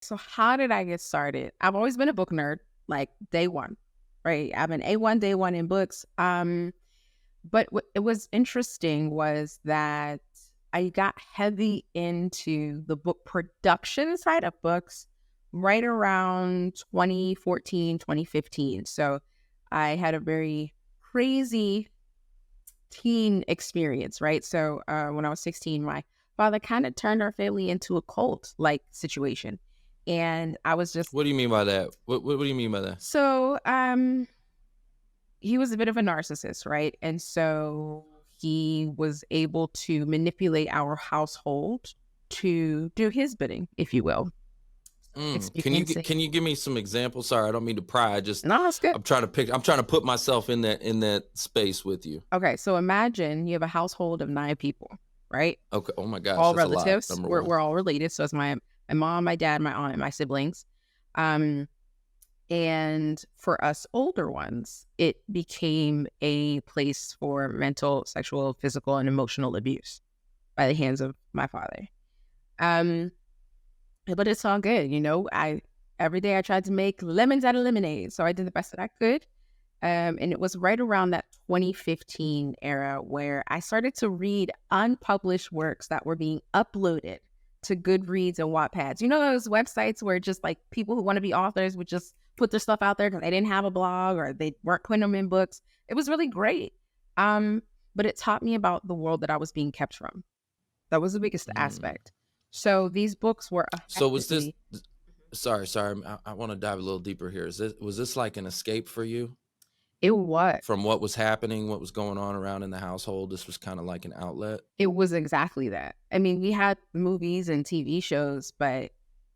So how did I get started? I've always been a book nerd, like day one, right? I've been A1 day one in books. But what it was interesting was that I got heavy into the book production side of books right around 2014, 2015. So I had a very crazy teen experience, right? So when I was 16, my father kind of turned our family into a cult like situation. And I was just What do you mean by that? What do you mean by that? so he was a bit of a narcissist, right? And so he was able to manipulate our household to do his bidding, if you will. Experiencing. Can you give me some examples? Sorry, I don't mean to pry. No, that's good. I'm trying to put myself in that space with you. Okay, so imagine you have a household of 9 people, right? Okay. Oh my gosh, All that's a lot. relatives. Number We're one. we're all related. So it's my mom, my dad, my aunt, and my siblings. Um, and for us older ones, it became a place for mental, sexual, physical, and emotional abuse by the hands of my father. Um, but it's all good, you know. Every day I tried to make lemons out of lemonade, so I did the best that I could. And it was right around that 2015 era where I started to read unpublished works that were being uploaded to Goodreads and Wattpads. You know those websites where just like people who want to be authors would just put their stuff out there because they didn't have a blog or they weren't putting them in books. It was really great. But it taught me about the world that I was being kept from. That was the biggest Mm. aspect. So these books were So was this? effectively, Sorry, I want to dive a little deeper here. Was this like an escape for you it was. from what was happening, what was going on around in the household? This was kind of like an outlet. It was exactly that. I mean, we had movies and TV shows, but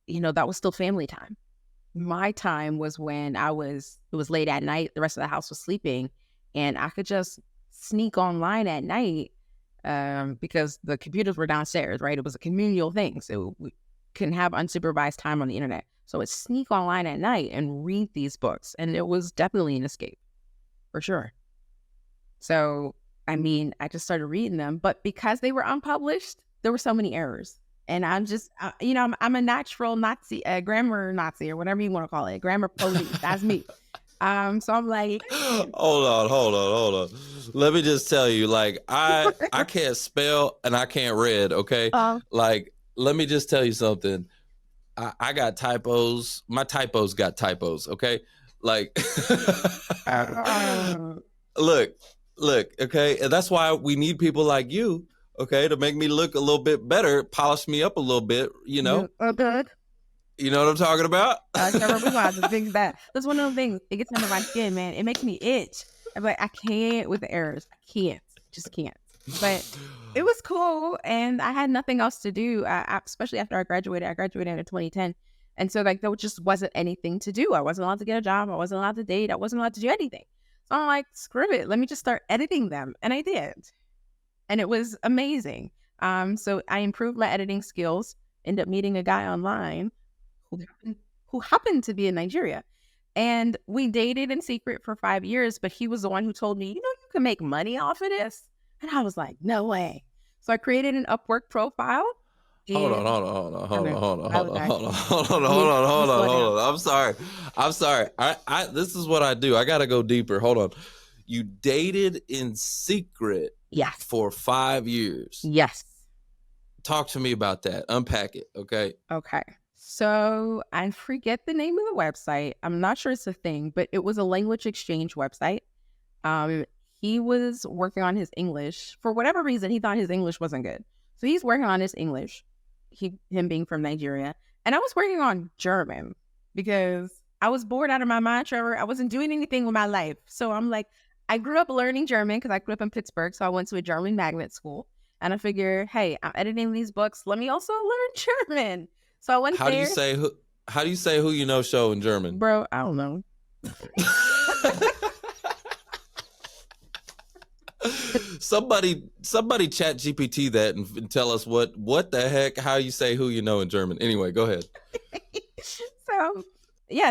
that was still family time. My time was when it was late at night, the rest of the house was sleeping, and I could just sneak online at night because the computers were downstairs, right? It was a communal thing. So we couldn't have unsupervised time on the internet. So I'd sneak online at night and read these books. And it was definitely an escape, for sure. So, I mean, I just started reading them, but because they were unpublished, there were so many errors. And I'm just, I'm a natural Nazi, grammar Nazi, or whatever you want to call it, grammar police. That's me. So I'm like, Hold on. Let me just tell you, like I can't spell and I can't read. Okay, um, like let me just tell you something. I got typos. My typos got typos. Okay, like uh, look, okay, and that's why we need people like you, okay, to make me look a little bit better, polish me up a little bit, good. you know what I'm talking about. I can't remember why the things that that's one of those things. It gets under my skin, man. It makes me itch. I'm like, I can't with the errors. I can't, just can't. But it was cool, and I had nothing else to do. Especially after I graduated. I graduated in 2010, and so like there just wasn't anything to do. I wasn't allowed to get a job. I wasn't allowed to date. I wasn't allowed to do anything. So I'm like, screw it. Let me just start editing them, and I did, and it was amazing. So I improved my editing skills. Ended up meeting a guy online who who happened to be in Nigeria. And we dated in secret for 5 years, but he was the one who told me, you can make money off of this. And I was like, no way. So I created an Upwork profile. Hold on, And I know, I would die. hold on. I'm sorry. I this is what I do. I gotta go deeper. Hold on. You dated in secret Yes. for 5 years. Yes. Talk to me about that. Unpack it, okay? Okay. So I forget the name of the website. I'm not sure it's a thing, but it was a language exchange website. Um, he was working on his English. For whatever reason, he thought his English wasn't good. So he's working on his English, him being from Nigeria. And I was working on German because I was bored out of my mind, Trevor. I wasn't doing anything with my life. So I'm like, I grew up learning German because I grew up in Pittsburgh. So I went to a German magnet school. And I figured, hey, I'm editing these books. Let me also learn German. So I went How do there. you say who you know show in German? Bro, I don't know. Somebody chat GPT that and tell us what the heck, how you say who you know in German. Anyway, go ahead.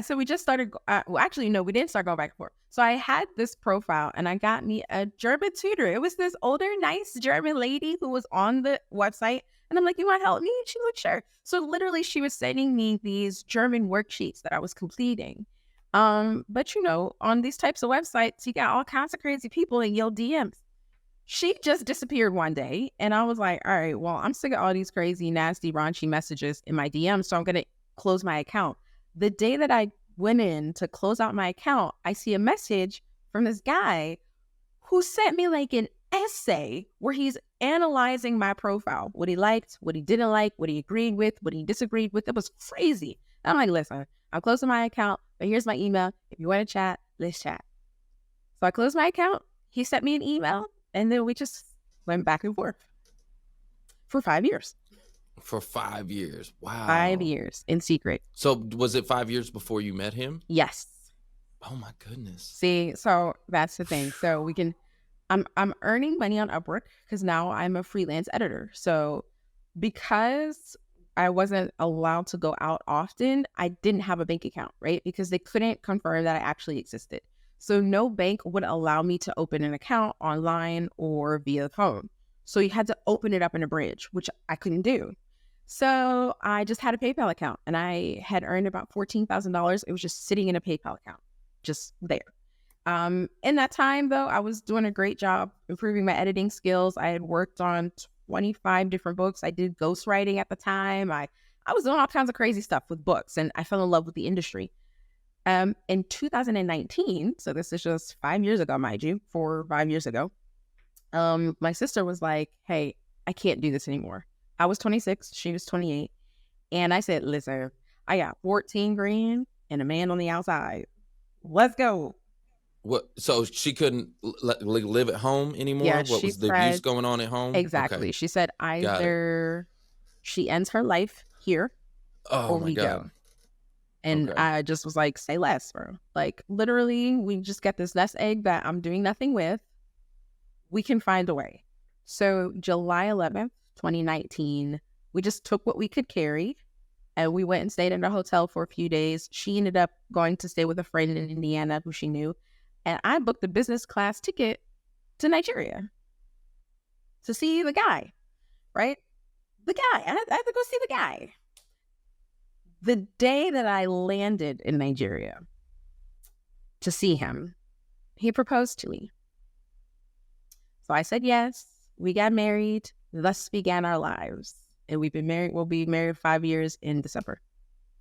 So we just started, well, actually, no, we didn't start going back and forth. So I had this profile and I got me a German tutor. It was this older, nice German lady who was on the website. And I'm like, you want to help me? She's like, sure. So literally she was sending me these German worksheets that I was completing. But on these types of websites, you got all kinds of crazy people in your DMs. She just disappeared one day. And I was like, all right, well, I'm sick of all these crazy, nasty, raunchy messages in my DMs. So I'm going to close my account. The day that I went in to close out my account, I see a message from this guy who sent me like an essay where he's analyzing my profile, what he liked, what he didn't like, what he agreed with, what he disagreed with. It was crazy. I'm like, listen, I'm closing my account, but here's my email. If you want to chat, let's chat. So I closed my account. He sent me an email, and then we just went back and forth for 5 years. For 5 years. Wow. 5 years in secret. So was it 5 years before you met him? Yes. Oh my goodness. See, so that's the thing. So I'm earning money on Upwork because now I'm a freelance editor. So because I wasn't allowed to go out often, I didn't have a bank account, right? Because they couldn't confirm that I actually existed. So no bank would allow me to open an account online or via phone. So you had to open it up in a bridge, which I couldn't do. So I just had a PayPal account, and I had earned about $14,000. It was just sitting in a PayPal account, just there. In that time, though, I was doing a great job improving my editing skills. I had worked on 25 different books. I did ghostwriting at the time. I was doing all kinds of crazy stuff with books, and I fell in love with the industry. In 2019, so this is just 5 years ago, mind you, 4 or 5 years ago, my sister was like, hey, I can't do this anymore. I was 26, she was 28. And I said, listen, I got 14 grand and a man on the outside. Let's go. What? So she couldn't live at home anymore? Yeah, What was the abuse going on at home? Exactly. Okay. She said either she ends her life here or we go. And I just was like, say less, bro. Like, literally, we just get this nest egg that I'm doing nothing with. We can find a way. So July 11th, 2019, we just took what we could carry and we went and stayed in a hotel for a few days. She ended up going to stay with a friend in Indiana who she knew. And I booked a business class ticket to Nigeria to see the guy, right? The guy. I had to go see the guy. The day that I landed in Nigeria to see him, he proposed to me. So I said yes. We got married. Thus began our lives. And we'll be married 5 years in December.